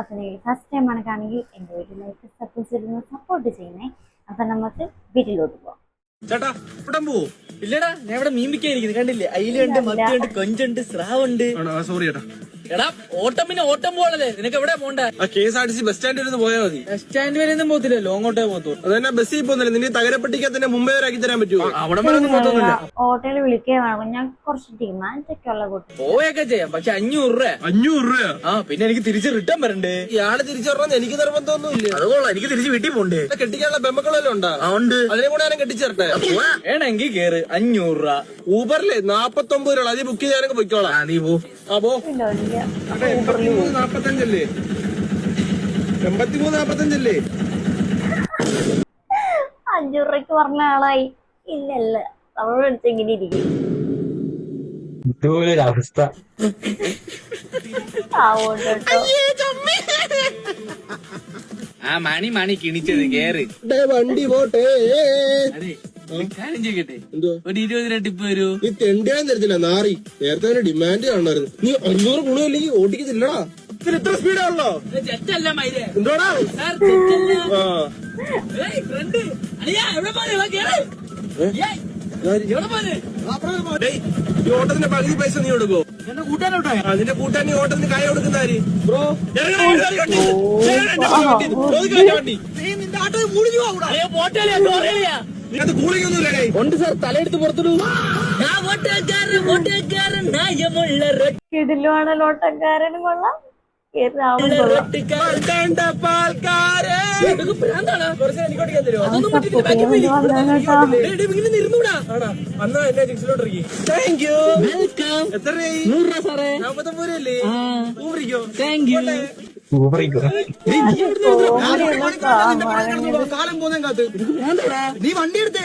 അപ്പൊ first time ആണ് കാണുമെങ്കിൽ എന്റെ വീട്ടിലേക്ക് സപ്പോർട്ട് ചെയ്യണേ. അപ്പൊ നമുക്ക് വീട്ടിലോട്ട് പോവാം. ചേട്ടാ ഇവിടെ പോവോ? ഇല്ലടാ, ഞാൻ ഇവിടെ മീൻ പിടിക്കാനിരിക്കുന്നു. കണ്ടില്ലേ, അയിലുണ്ട്, മത്തിയുണ്ട്, കൊഞ്ചുണ്ട്, സ്രാവുണ്ട്. സോറി ചേട്ടാ. എടാ, ഓട്ടം പോകണല്ലേ, നിനക്ക് എവിടെ പോണ്ട? KSRTC ബസ് സ്റ്റാൻഡിൽ നിന്ന് പോയാൽ മതി. ബസ് സ്റ്റാൻഡ് വരെ ഒന്നും പോകത്തില്ല, ലോങ്ങോട്ടേ പോകത്തു. അതന്നെ ബസ്സിൽ പോകുന്നില്ല. നിന്റെ തകരപ്പെട്ടിക്കത്തിന്റെ മുമ്പേ വരെ ആക്കി തരാൻ പറ്റുമോ? അവിടെ വരെ ഒന്നും പോകത്തൊന്നുമില്ല. ഹോട്ടലിൽ വിളിക്കുകയാണ്, ഞാൻ കുറച്ച് ഡിമാൻഡ് ഒക്കെ ഉള്ള കുട്ടി. പോയൊക്കെ ചെയ്യാം, പക്ഷെ 500 രൂപ. 500 രൂപ? ആ, പിന്നെ എനിക്ക് തിരിച്ച് റിട്ടേൺ വരണ്ടേ. ഇയാള് തിരിച്ചു പറഞ്ഞാൽ എനിക്ക് നിർബന്ധമൊന്നുമില്ല. അതുകൊള്ളാം, എനിക്ക് തിരിച്ച് വീട്ടിൽ പോണ്ടേ. കെട്ടിക്കാനുള്ള ബെമ്മക്കളെല്ലാം ഉണ്ടാ? ഉണ്ട്. അതിനെ കൂടെ ഞാൻ കെട്ടിച്ചേർട്ടെ. വേണമെങ്കിൽ കേറ്. 500 രൂപ. ഊബറിലെ 49 രൂപ. അതിൽ ബുക്ക് ചെയ്യാനൊക്കെ പൊയ്ക്കോളാം. നീ പോ. ആ പോ. 83-45 83-45 500 രൂപയ്ക്ക് പറഞ്ഞ ആളായി. ഇല്ലല്ല, നമ്മളോട് അടുത്ത് ഇങ്ങനെ ഇരിക്കും. ഇതുപോലൊരവസ്ഥ ആ മണി കിണിച്ചത് കേറ്. വണ്ടി പോട്ടെ. അതെ, കാര്യം ചെയ്യട്ടെ. എന്തോ ഒരു 20 രൂപ ടിപ്പ് വരൂ. നീ തെണ്ടിയാൻ തരത്തില്ല നാറി. നേരത്തെ ഡിമാൻഡ് കാണായിരുന്നു. നീ 500 ഗുണമില്ലെങ്കിൽ ഓടിക്കത്തില്ലടാ. ഇതിന് ഇത്ര സ്പീഡാണല്ലോ. ചെറ്റല്ല മൈരേ. എന്തോടാ? ഈ ഓട്ടത്തിന്റെ പകുതി പൈസ നീ കൊടുക്കോ? അതിന്റെ കൂട്ടാൻ നീ ഓട്ടത്തിന് കായ കൊടുക്കുന്ന ആര്? ബ്രോ ഉണ്ട് സാർ, തലയെടുത്ത് പുറത്തിടൂ. കിടിലുവാണല്ലോ ഓട്ടക്കാരനും കൊള്ളാം. കാലം പോന്നേം കാത്ത് നീ വണ്ടി എടുത്തേ.